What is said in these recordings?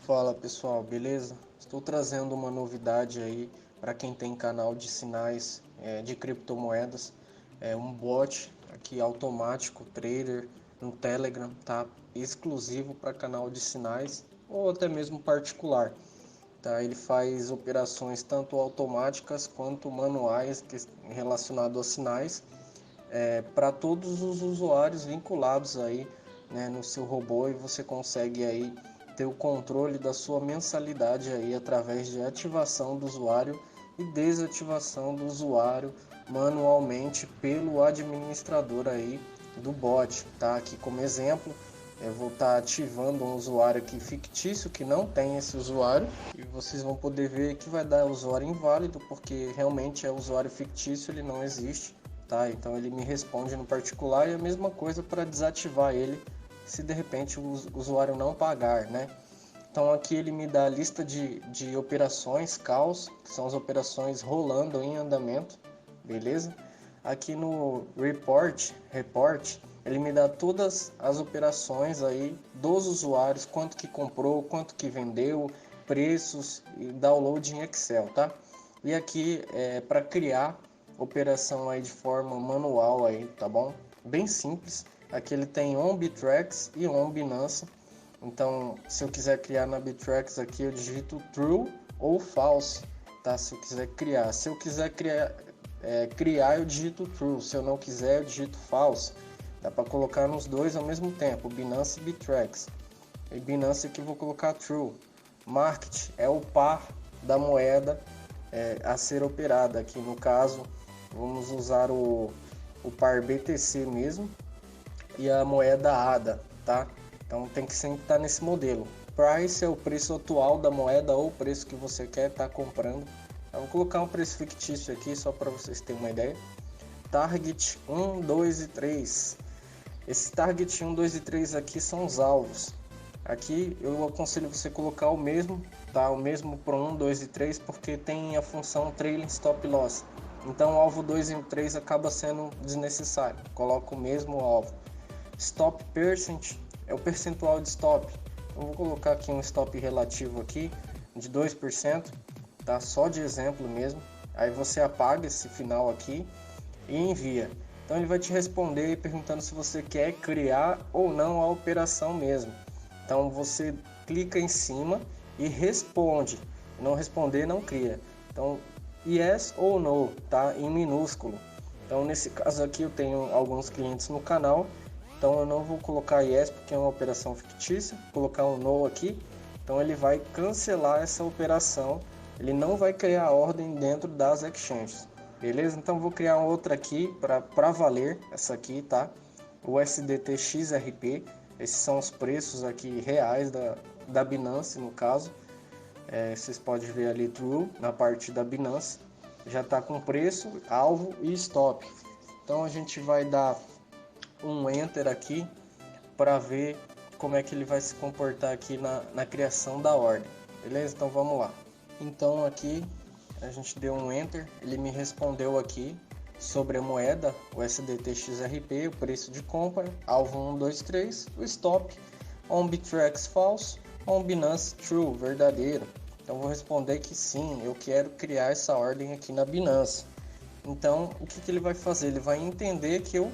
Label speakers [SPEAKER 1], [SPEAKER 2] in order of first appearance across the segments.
[SPEAKER 1] Fala pessoal, beleza? Estou trazendo uma novidade aí para quem tem canal de sinais de criptomoedas, um bot aqui automático trader no Telegram, tá? Exclusivo para canal de sinais ou até mesmo particular, tá? Ele faz operações tanto automáticas quanto manuais relacionadas aos sinais para todos os usuários vinculados aí, né, no seu robô, e você consegue aí ter o controle da sua mensalidade aí através de ativação do usuário e desativação do usuário manualmente pelo administrador aí do bot, tá? Aqui como exemplo, eu vou estar ativando um usuário aqui fictício que não tem esse usuário, e vocês vão poder ver que vai dar usuário inválido porque realmente é usuário fictício, ele não existe, tá? Então ele me responde no particular, e a mesma coisa para desativar ele se de repente o usuário não pagar, né? Então aqui ele me dá a lista de operações caos, que são as operações rolando em andamento, beleza? Aqui no report, ele me dá todas as operações aí dos usuários, quanto que comprou, quanto que vendeu, preços e download em Excel, tá? E aqui é para criar operação aí de forma manual aí, tá bom? Bem simples. Aqui ele tem on Bittrex e on Binance. Então, se eu quiser criar na Bittrex aqui, eu digito true ou false, tá? Se eu quiser criar. Se eu quiser criar, eu digito true. Se eu não quiser, eu digito false. Dá para colocar nos dois ao mesmo tempo, Binance e Bittrex. E Binance aqui eu vou colocar true. Market é o par da moeda a ser operada. Aqui no caso, vamos usar o par BTC mesmo e a moeda ADA, tá? Então tem que sempre estar nesse modelo. Price é o preço atual da moeda ou o preço que você quer estar comprando. Eu vou colocar um preço fictício aqui só para vocês terem uma ideia. Target 1, 2 e 3. Esse Target 1, 2 e 3 aqui são os alvos. Aqui eu aconselho você colocar o mesmo, tá? O mesmo para 1, 2 e 3, porque tem a função Trailing Stop Loss. Então o alvo 2 e 3 acaba sendo desnecessário. Coloca o mesmo alvo. Stop Percent é o percentual de stop. Eu vou colocar aqui um stop relativo aqui de 2%, tá? Só de exemplo mesmo. Aí você apaga esse final aqui e envia. Então ele vai te responder perguntando se você quer criar ou não a operação mesmo. Então você clica em cima e responde. Não responder, não cria. Então yes ou no, tá? Em minúsculo. Então nesse caso aqui eu tenho alguns clientes no canal. Então eu não vou colocar yes porque é uma operação fictícia, vou colocar um no aqui. Então ele vai cancelar essa operação, ele não vai criar a ordem dentro das exchanges, beleza? Então vou criar outra aqui para valer, essa aqui, tá? O USDT XRP, esses são os preços aqui reais da Binance no caso. Vocês podem ver ali true na parte da Binance, já está com preço, alvo e stop. Então a gente vai dar um enter aqui para ver como é que ele vai se comportar aqui na criação da ordem, beleza? Então vamos lá. Então aqui a gente deu um enter, ele me respondeu aqui sobre a moeda, o USDT XRP, o preço de compra, alvo 1, 2, 3, o stop, on Bittrex false, on Binance true, verdadeiro. Então vou responder que sim, eu quero criar essa ordem aqui na Binance. Então o que ele vai fazer? Ele vai entender que eu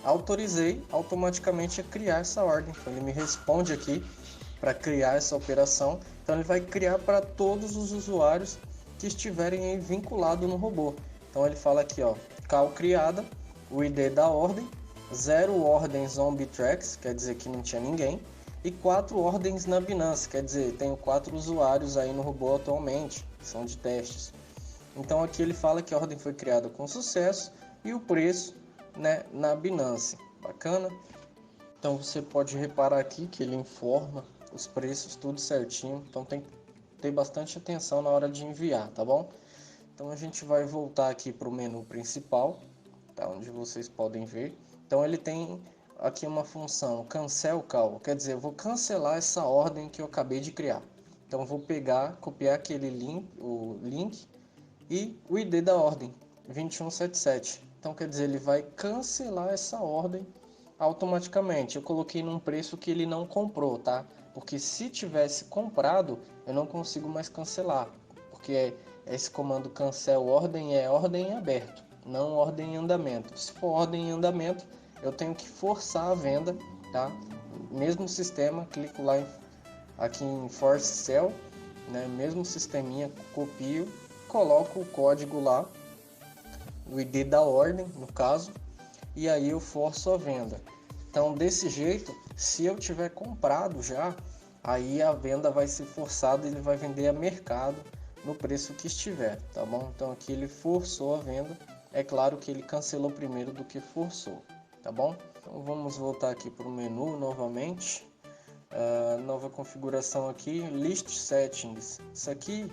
[SPEAKER 1] autorizei automaticamente a criar essa ordem. Então ele me responde aqui para criar essa operação. Então ele vai criar para todos os usuários que estiverem aí vinculados no robô. Então ele fala aqui, ó, call criada, o ID da ordem, 0 ordens on Bittrex, quer dizer que não tinha ninguém, e 4 ordens na Binance, quer dizer, tenho 4 usuários aí no robô atualmente, são de testes. Então aqui ele fala que a ordem foi criada com sucesso e o preço, na Binance. Bacana? Então você pode reparar aqui que ele informa os preços tudo certinho, então tem que ter bastante atenção na hora de enviar, tá bom? Então a gente vai voltar aqui para o menu principal, tá? Onde vocês podem ver. Então ele tem aqui uma função cancel call, quer dizer, eu vou cancelar essa ordem que eu acabei de criar. Então eu vou pegar, copiar aquele link, o link e o ID da ordem 2177. Então quer dizer, ele vai cancelar essa ordem automaticamente. Eu coloquei num preço que ele não comprou, tá? Porque se tivesse comprado, eu não consigo mais cancelar, porque esse comando cancel ordem é ordem em aberto, não ordem em andamento. Se for ordem em andamento, eu tenho que forçar a venda, tá? Mesmo sistema, clico lá aqui em Force Sell, né? Mesmo sisteminha, copio, coloco o código lá, o ID da ordem, no caso, e aí eu forço a venda. Então, desse jeito, se eu tiver comprado já, aí a venda vai ser forçada e ele vai vender a mercado no preço que estiver, tá bom? Então aqui ele forçou a venda, é claro que ele cancelou primeiro do que forçou, tá bom? Então vamos voltar aqui para o menu novamente, nova configuração aqui, List Settings. Isso aqui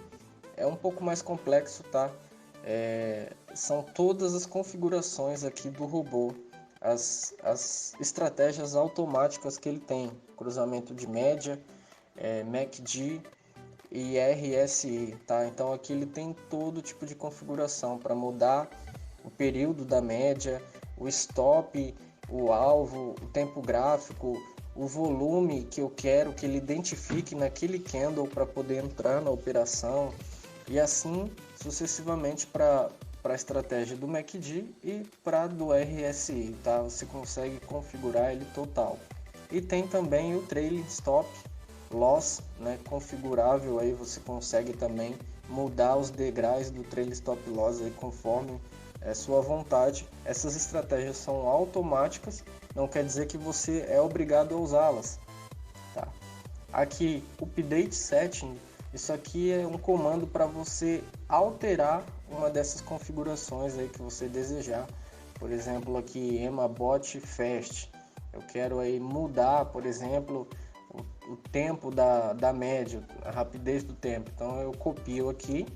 [SPEAKER 1] é um pouco mais complexo, tá? São todas as configurações aqui do robô, as estratégias automáticas que ele tem, cruzamento de média, MACD e RSI, tá? Então aqui ele tem todo tipo de configuração para mudar o período da média, o stop, o alvo, o tempo gráfico, o volume que eu quero que ele identifique naquele candle para poder entrar na operação, e assim sucessivamente para a estratégia do MACD e para do RSI, tá? Você consegue configurar ele total. E tem também o Trailing Stop Loss, né? Configurável, aí você consegue também mudar os degraus do Trailing Stop Loss aí conforme sua vontade. Essas estratégias são automáticas, não quer dizer que você é obrigado a usá-las, tá? Aqui, Update Setting, isso aqui é um comando para você alterar uma dessas configurações aí que você desejar. Por exemplo, aqui EMABot Fast, eu quero aí mudar, por exemplo, o tempo da média, a rapidez do tempo. Então eu copio aqui,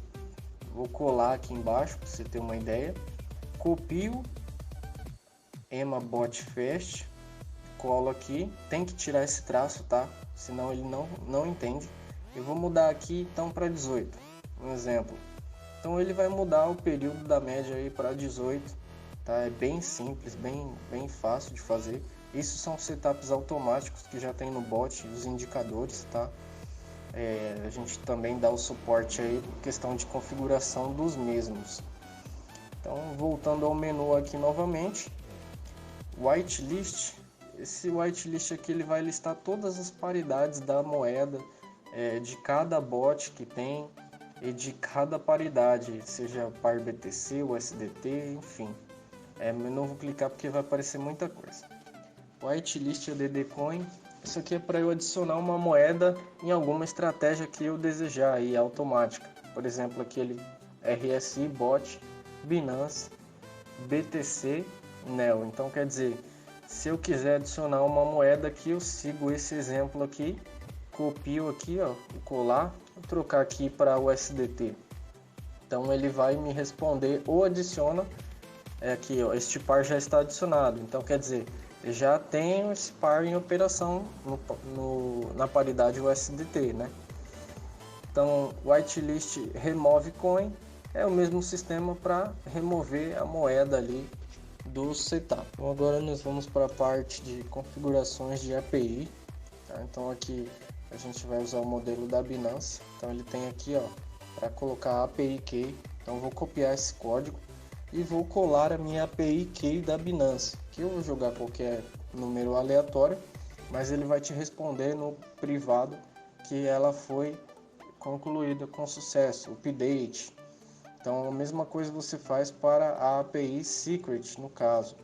[SPEAKER 1] vou colar aqui embaixo para você ter uma ideia. Copio EMABot Fast, colo aqui, tem que tirar esse traço, tá? Senão ele não entende. Eu vou mudar aqui então para 18, um exemplo. Então ele vai mudar o período da média aí para 18, tá? É bem simples, bem fácil de fazer. Isso são setups automáticos que já tem no bot, os indicadores, tá? A gente também dá o suporte aí em questão de configuração dos mesmos. Então voltando ao menu aqui novamente, Whitelist. Esse whitelist aqui ele vai listar todas as paridades da moeda, de cada bot que tem e de cada paridade, seja par BTC, USDT, enfim. Eu não vou clicar porque vai aparecer muita coisa. Whitelist ADD Coin. Isso aqui é para eu adicionar uma moeda em alguma estratégia que eu desejar aí, automática. Por exemplo, aquele RSI Bot, Binance, BTC, NEO. Então quer dizer, se eu quiser adicionar uma moeda aqui, eu sigo esse exemplo aqui, copio aqui, ó, vou colar, vou trocar aqui para o USDT. Então ele vai me responder ou adiciona, aqui, ó, este par já está adicionado. Então quer dizer, já tenho esse par em operação na paridade USDT, né? Então whitelist remove coin é o mesmo sistema para remover a moeda ali do setup. Então agora nós vamos para a parte de configurações de API, tá? Então aqui a gente vai usar o modelo da Binance. Então ele tem aqui, ó, para colocar API Key. Então eu vou copiar esse código e vou colar a minha API Key da Binance, que eu vou jogar qualquer número aleatório, mas ele vai te responder no privado que ela foi concluída com sucesso, update. Então a mesma coisa você faz para a API Secret, no caso.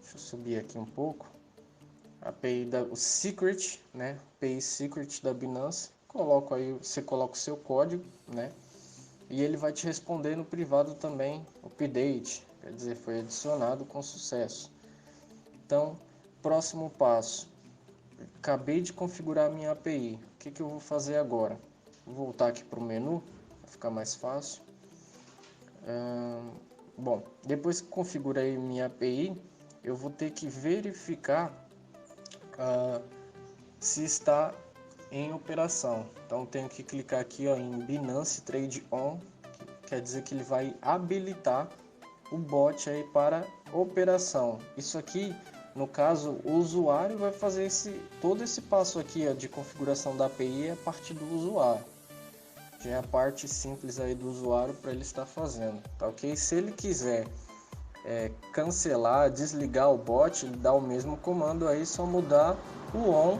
[SPEAKER 1] Deixa eu subir aqui um pouco. API o Secret, né? API Secret da Binance. Coloco aí, você coloca o seu código, né? E ele vai te responder no privado também, update, quer dizer, foi adicionado com sucesso. Então, próximo passo. Acabei de configurar a minha API. O que eu vou fazer agora? Vou voltar aqui para o menu, para ficar mais fácil. Bom, depois que configurei minha API, eu vou ter que verificar se está em operação. Então tenho que clicar aqui, ó, em Binance Trade On, que quer dizer que ele vai habilitar o bot aí para operação. Isso aqui No caso, o usuário vai fazer todo esse passo aqui, ó, de configuração da API a partir do usuário. Já é a parte simples aí do usuário para ele estar fazendo, tá ok? Se ele quiser cancelar, desligar o bot, ele dá o mesmo comando aí, só mudar o on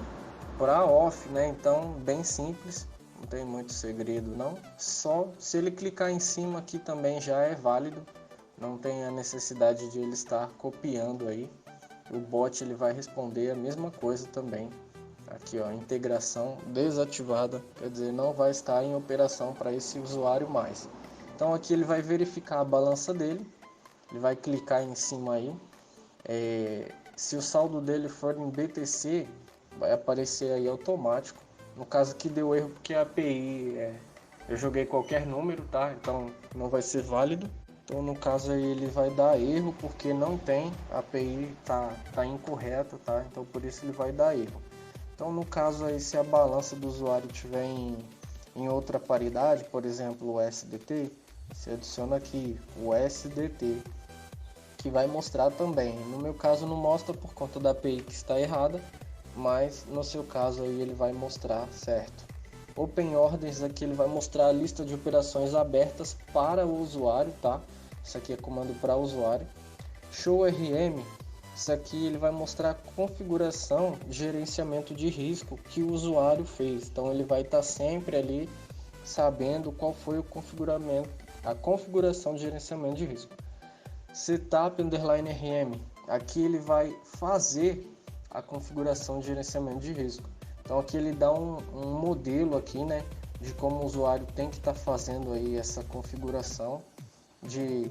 [SPEAKER 1] para off, né? Então, bem simples, não tem muito segredo não. Só se ele clicar em cima aqui também já é válido, não tem a necessidade de ele estar copiando aí. O bot ele vai responder a mesma coisa também. Aqui, ó, integração desativada, quer dizer, não vai estar em operação para esse usuário mais. Então aqui ele vai verificar a balança dele, ele vai clicar em cima aí. Se o saldo dele for em BTC, vai aparecer aí automático. No caso aqui deu erro porque a API eu joguei qualquer número, tá? Então não vai ser válido. Então no caso aí ele vai dar erro porque não tem, a API tá incorreta, tá? Então por isso ele vai dar erro. Então no caso aí, se a balança do usuário estiver em outra paridade, por exemplo o SDT, você adiciona aqui o SDT, que vai mostrar também. No meu caso não mostra por conta da API que está errada, mas no seu caso aí ele vai mostrar certo. Open Orders aqui ele vai mostrar a lista de operações abertas para o usuário, tá? Isso aqui é comando para usuário. Show RM, isso aqui ele vai mostrar a configuração de gerenciamento de risco que o usuário fez. Então ele vai estar sempre ali sabendo qual foi o configuramento, a configuração de gerenciamento de risco. Setup underline RM, aqui ele vai fazer a configuração de gerenciamento de risco. Então aqui ele dá um modelo aqui, né, de como o usuário tem que estar fazendo aí essa configuração de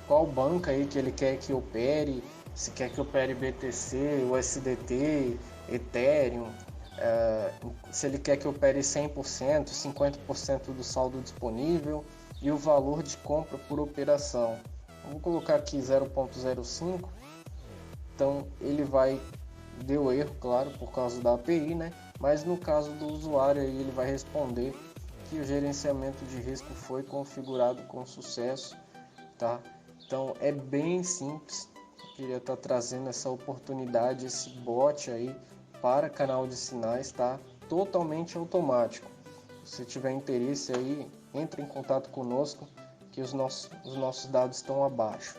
[SPEAKER 1] qual banca aí que ele quer que opere, se quer que opere BTC, USDT, Ethereum, se ele quer que opere 100%, 50% do saldo disponível e o valor de compra por operação. Vou colocar aqui 0.05. Então ele deu erro, claro, por causa da API, né? Mas no caso do usuário aí, ele vai responder que o gerenciamento de risco foi configurado com sucesso, tá? Então é bem simples. Eu queria estar trazendo essa oportunidade, esse bot aí para canal de sinais, tá? Totalmente automático. Se tiver interesse aí, entre em contato conosco, que os nossos dados estão abaixo.